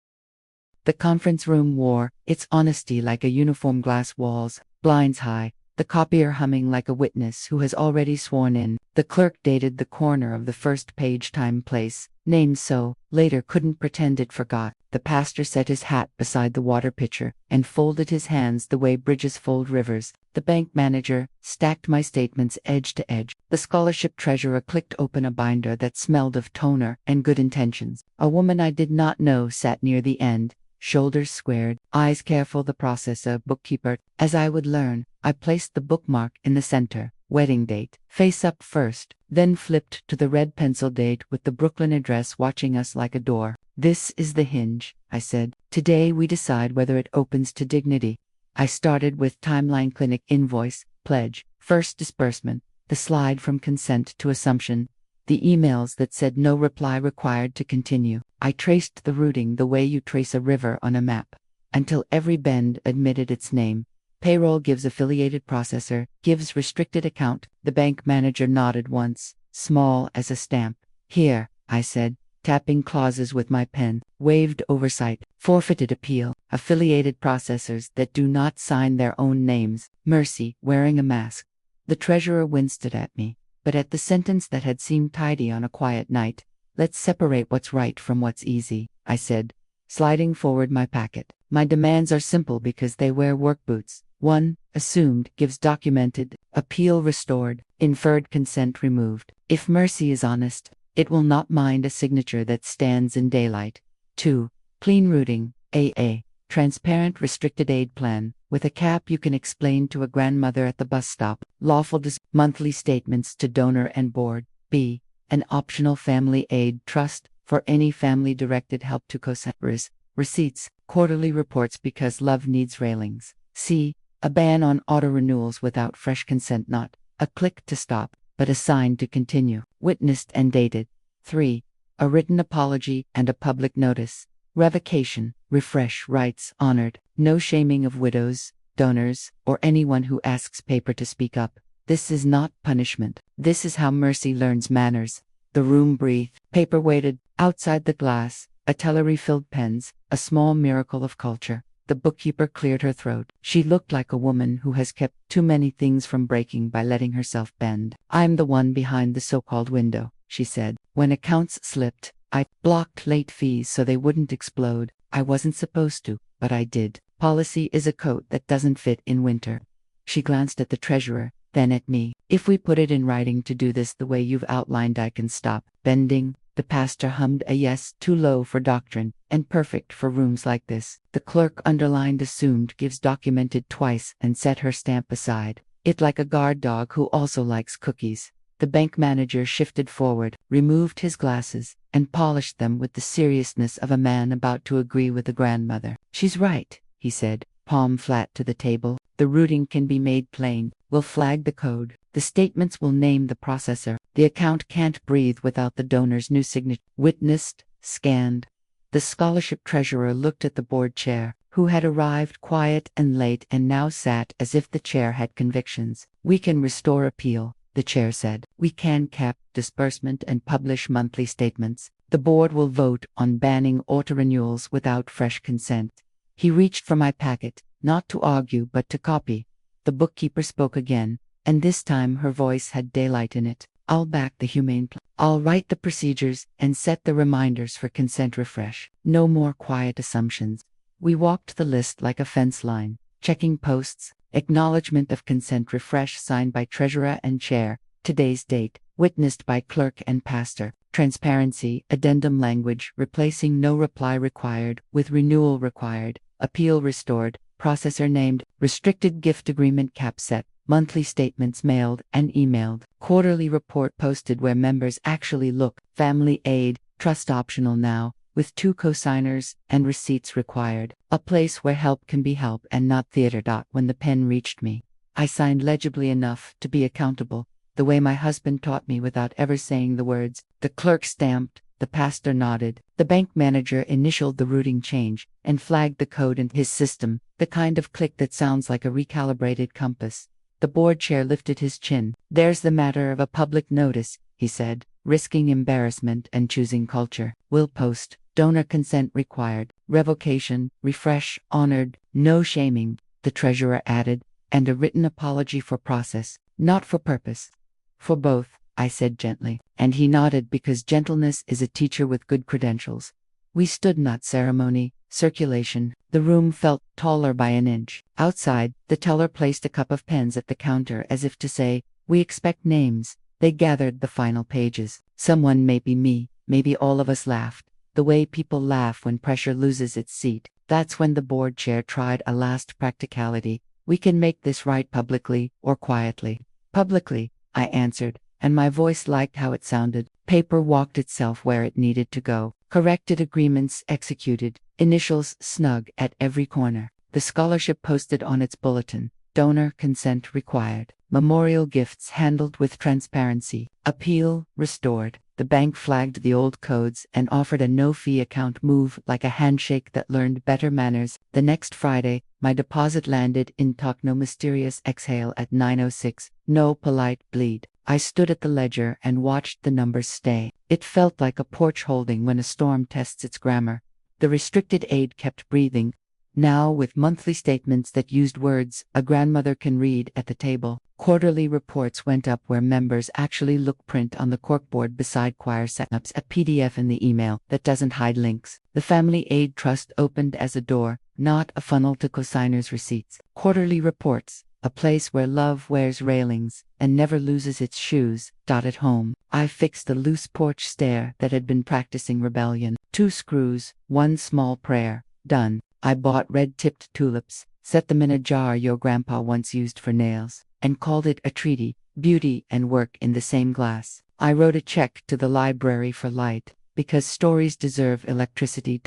The conference room wore its honesty like a uniform, glass walls, blinds high, the copier humming like a witness who has already sworn in. The clerk dated the corner of the first page, time, place, name so, later couldn't pretend it forgot. The pastor set his hat beside the water pitcher and folded his hands the way bridges fold rivers. The bank manager stacked my statements edge to edge. The scholarship treasurer clicked open a binder that smelled of toner and good intentions. A woman I did not know sat near the end, shoulders squared, eyes careful. The processor, bookkeeper. As I would learn, I placed the bookmark in the center. Wedding date, face up first, then flipped to the red pencil date with the Brooklyn address watching us like a door. This is the hinge, I said. Today we decide whether it opens to dignity. I started with timeline, clinic, invoice, pledge, first disbursement, the slide from consent to assumption, the emails that said no reply required to continue. I traced the routing the way you trace a river on a map, until every bend admitted its name. Payroll gives affiliated processor, gives restricted account. The bank manager nodded once, small as a stamp. Here, I said, tapping clauses with my pen, waived oversight, forfeited appeal, affiliated processors that do not sign their own names, mercy, wearing a mask. The treasurer winced at me, but at the sentence that had seemed tidy on a quiet night. Let's separate what's right from what's easy, I said, sliding forward my packet. My demands are simple because they wear work boots. 1. Assumed gives documented, appeal restored, inferred consent removed. If mercy is honest, it will not mind a signature that stands in daylight. 2. Clean routing, AA, transparent restricted aid plan, with a cap you can explain to a grandmother at the bus stop. Lawful monthly statements to donor and board. B. An optional family aid trust for any family-directed help to co-signers. Receipts, quarterly reports because love needs railings. C. A ban on auto-renewals without fresh consent, not a click to stop, but a sign to continue. Witnessed and dated. 3. A written apology and a public notice. Revocation, refresh rights honored. No shaming of widows, donors, or anyone who asks paper to speak up. This is not punishment. This is how mercy learns manners. The room breathed. Paper waited. Outside the glass, a teller refilled pens, a small miracle of culture. The bookkeeper cleared her throat. She looked like a woman who has kept too many things from breaking by letting herself bend. I'm the one behind the so-called window, she said. When accounts slipped, I blocked late fees so they wouldn't explode. I wasn't supposed to, but I did. Policy is a coat that doesn't fit in winter. She glanced at the treasurer, then at me. If we put it in writing to do this the way you've outlined, I can stop bending. The pastor hummed a yes, too low for doctrine, and perfect for rooms like this. The clerk underlined assumed gives documented twice and set her stamp aside. It like a guard dog who also likes cookies. The bank manager shifted forward, removed his glasses, and polished them with the seriousness of a man about to agree with a grandmother. She's right, he said, palm flat to the table. The routing can be made plain. We'll flag the code. The statements will name the processor. The account can't breathe without the donor's new signature. Witnessed, scanned. The scholarship treasurer looked at the board chair, who had arrived quiet and late and now sat as if the chair had convictions. We can restore appeal, the chair said. We can cap disbursement and publish monthly statements. The board will vote on banning auto-renewals without fresh consent. He reached for my packet, not to argue but to copy. The bookkeeper spoke again, and this time her voice had daylight in it. I'll back the humane plan. I'll write the procedures and set the reminders for consent refresh. No more quiet assumptions. We walked the list like a fence line, checking posts, acknowledgement of consent refresh signed by treasurer and chair, today's date, witnessed by clerk and pastor, transparency, addendum language, replacing no reply required with renewal required, appeal restored, processor named, restricted gift agreement cap set, monthly statements mailed and emailed, quarterly report posted where members actually look, family aid, trust optional now, with 2 co-signers, and receipts required, a place where help can be help and not theater. When the pen reached me, I signed legibly enough to be accountable, the way my husband taught me without ever saying the words. The clerk stamped, the pastor nodded, the bank manager initialed the routing change, and flagged the code in his system, the kind of click that sounds like a recalibrated compass. The board chair lifted his chin. There's the matter of a public notice, he said, risking embarrassment and choosing culture. We'll post, donor consent required, revocation, refresh, honored, no shaming, the treasurer added, and a written apology for process, not for purpose. For both, I said gently, and he nodded because gentleness is a teacher with good credentials. We stood not ceremony, circulation. The room felt taller by an inch. Outside, the teller placed a cup of pens at the counter as if to say, we expect names. They gathered the final pages. Someone, maybe me, maybe all of us laughed. The way people laugh when pressure loses its seat. That's when the board chair tried a last practicality. We can make this right publicly or quietly. Publicly, I answered, and my voice liked how it sounded. Paper walked itself where it needed to go. Corrected agreements executed, initials snug at every corner. The scholarship posted on its bulletin. Donor consent required. Memorial gifts handled with transparency. Appeal restored. The bank flagged the old codes and offered a no-fee account move like a handshake that learned better manners. The next Friday, my deposit landed in no mysterious exhale at 9:06. No polite bleed. I stood at the ledger and watched the numbers stay. It felt like a porch holding when a storm tests its grammar. The restricted aid kept breathing, now with monthly statements that used words a grandmother can read at the table. Quarterly reports went up where members actually look print on the corkboard beside choir setups, a PDF in the email that doesn't hide links. The Family Aid Trust opened as a door, not a funnel to consigners' receipts. Quarterly reports, a place where love wears railings and never loses its shoes. At home, I fixed a loose porch stair that had been practicing rebellion. 2 screws, 1 small prayer. Done. I bought red-tipped tulips, set them in a jar your grandpa once used for nails, and called it a treaty, beauty and work in the same glass. I wrote a check to the library for light, because stories deserve electricity.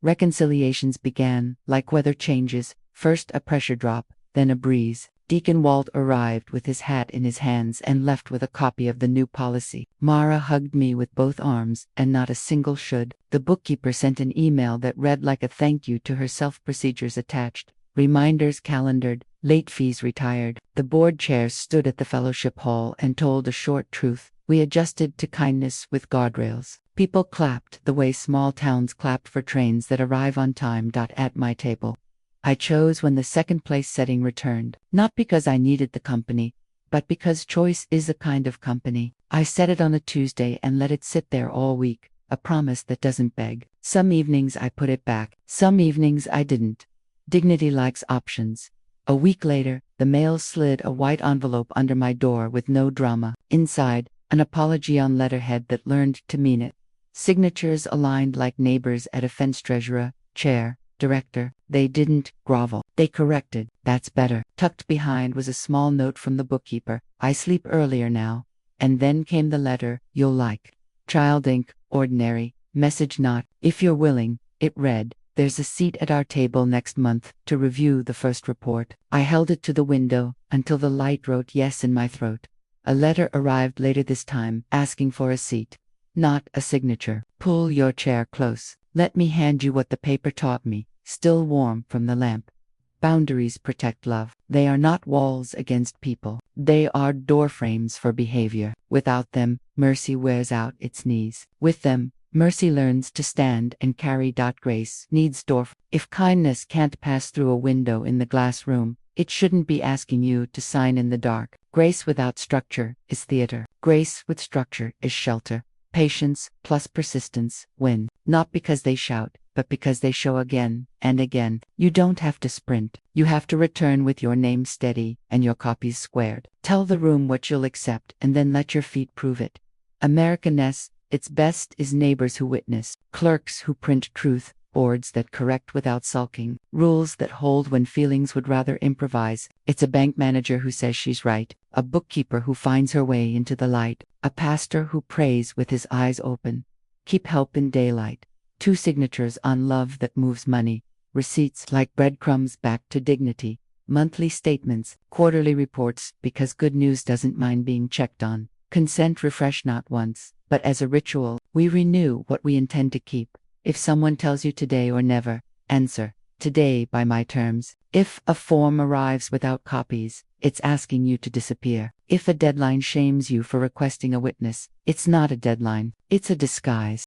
Reconciliations began, like weather changes, first a pressure drop, then a breeze. Deacon Walt arrived with his hat in his hands and left with a copy of the new policy. Mara hugged me with both arms, and not a single should. The bookkeeper sent an email that read like a thank you to herself, procedures attached, reminders calendared, late fees retired. The board chairs stood at the fellowship hall and told a short truth. We adjusted to kindness with guardrails. People clapped the way small towns clapped for trains that arrive on time. At my table, I chose when the second place setting returned, not because I needed the company, but because choice is a kind of company. I set it on a Tuesday and let it sit there all week, a promise that doesn't beg. Some evenings I put it back, some evenings I didn't. Dignity likes options. A week later, the mail slid a white envelope under my door with no drama. Inside, an apology on letterhead that learned to mean it. Signatures aligned like neighbors at a fence. Treasurer, chair, director. They didn't grovel. They corrected. That's better. Tucked behind was a small note from the bookkeeper. I sleep earlier now. And then came the letter you'll like. Child ink, ordinary, message not, if you're willing. It read, there's a seat at our table next month to review the first report. I held it to the window until the light wrote yes in my throat. A letter arrived later this time, asking for a seat. Not a signature. Pull your chair close. Let me hand you what the paper taught me, still warm from the lamp. Boundaries protect love. They are not walls against people. They are doorframes for behavior. Without them, mercy wears out its knees. With them, mercy learns to stand and carry. Grace needs door. If kindness can't pass through a window in the glass room, it shouldn't be asking you to sign in the dark. Grace without structure is theater. Grace with structure is shelter. Patience plus persistence win, not because they shout, but because they show again and again. You don't have to sprint. You have to return with your name steady and your copies squared. Tell the room what you'll accept and then let your feet prove it. Americaness, its best is neighbors who witness, clerks who print truth, boards that correct without sulking, rules that hold when feelings would rather improvise. It's a bank manager who says she's right, a bookkeeper who finds her way into the light, a pastor who prays with his eyes open. Keep help in daylight. 2 signatures on love that moves money, receipts like breadcrumbs back to dignity, monthly statements, quarterly reports because good news doesn't mind being checked on. Consent refresh not once, but as a ritual, we renew what we intend to keep. If someone tells you today or never, answer, today by my terms. If a form arrives without copies, it's asking you to disappear. If a deadline shames you for requesting a witness, it's not a deadline, it's a disguise.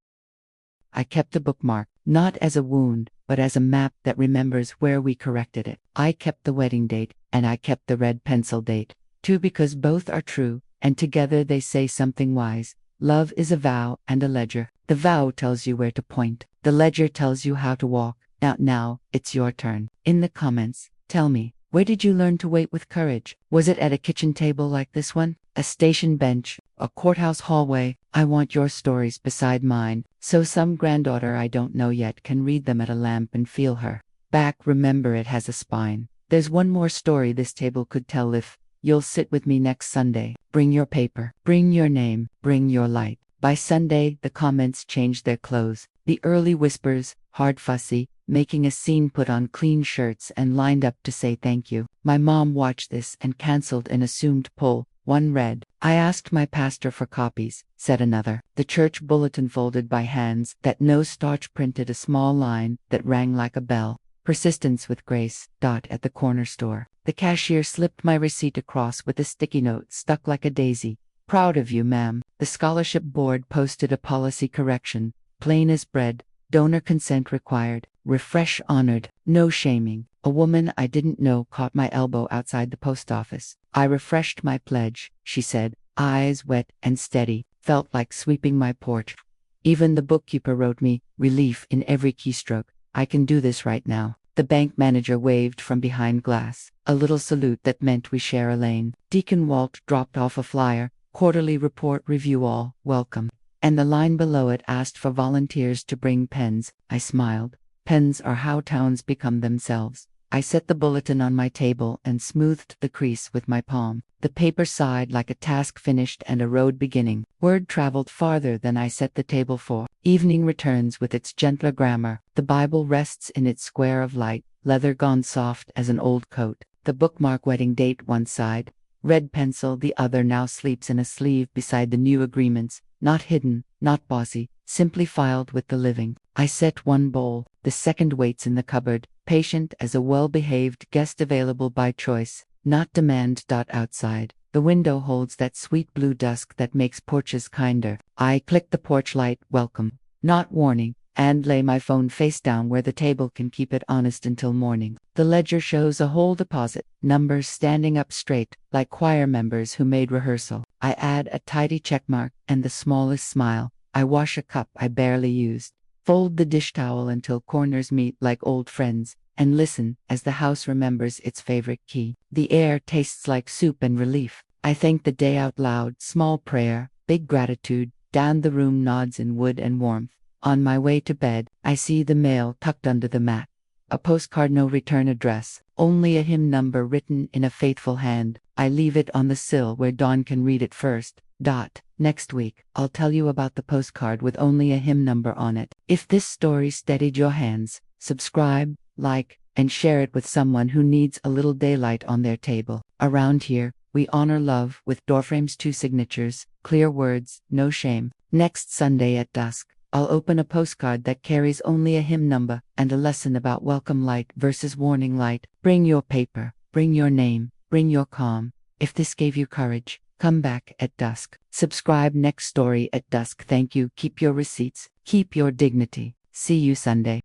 I kept the bookmark, not as a wound, but as a map that remembers where we corrected it. I kept the wedding date, and I kept the red pencil date. 2 because both are true, and together they say something wise. Love is a vow and a ledger. The vow tells you where to point. The ledger tells you how to walk. Now, it's your turn. In the comments, tell me, where did you learn to wait with courage? Was it at a kitchen table like this one? A station bench? A courthouse hallway? I want your stories beside mine, so some granddaughter I don't know yet can read them at a lamp and feel her back. Remember, it has a spine. There's one more story this table could tell if you'll sit with me next Sunday. Bring your paper, bring your name, bring your light. By Sunday, the comments changed their clothes. The early whispers, hard fussy, making a scene, put on clean shirts, and lined up to say thank you. My mom watched this and cancelled an assumed pull. One read, "I asked my pastor for copies," said another. The church bulletin folded by hands that no starch printed a small line that rang like a bell. "Persistence with grace. At the corner store." The cashier slipped my receipt across with a sticky note stuck like a daisy. "Proud of you, ma'am." The scholarship board posted a policy correction. "Plain as bread. Donor consent required. Refresh honored. No shaming." A woman I didn't know caught my elbow outside the post office. "I refreshed my pledge," she said, eyes wet and steady, felt like sweeping my porch. Even the bookkeeper wrote me, relief in every keystroke. "I can do this right now." The bank manager waved from behind glass, a little salute that meant we share a lane. Deacon Walt dropped off a flyer, "Quarterly report review all, welcome." And the line below it asked for volunteers to bring pens. I smiled. Pens are how towns become themselves. I set the bulletin on my table and smoothed the crease with my palm. The paper sighed like a task finished and a road beginning. Word traveled farther than I set the table for. Evening returns with its gentler grammar. The Bible rests in its square of light, leather gone soft as an old coat. The bookmark wedding date one side, red pencil the other, now sleeps in a sleeve beside the new agreements, not hidden, not bossy, simply filed with the living. I set one bowl, the second waits in the cupboard, patient as a well-behaved guest, available by choice, not demand. Outside, the window holds that sweet blue dusk that makes porches kinder. I click the porch light, welcome, not warning, and lay my phone face down where the table can keep it honest until morning. The ledger shows a whole deposit, numbers standing up straight, like choir members who made rehearsal. I add a tidy checkmark and the smallest smile. I wash a cup I barely used, fold the dish towel until corners meet like old friends, and listen as the house remembers its favorite key. The air tastes like soup and relief. I thank the day out loud, small prayer, big gratitude. Down the room nods in wood and warmth. On my way to bed, I see the mail tucked under the mat. A postcard, no return address, only a hymn number written in a faithful hand. I leave it on the sill where Dawn can read it first. Next week, I'll tell you about the postcard with only a hymn number on it. If this story steadied your hands, subscribe, like, and share it with someone who needs a little daylight on their table. Around here, we honor love with doorframes, 2 signatures, clear words, no shame. Next Sunday at dusk, I'll open a postcard that carries only a hymn number and a lesson about welcome light versus warning light. Bring your paper, bring your name, bring your calm. If this gave you courage, come back at dusk. Subscribe next story at dusk. Thank you. Keep your receipts, keep your dignity. See you Sunday.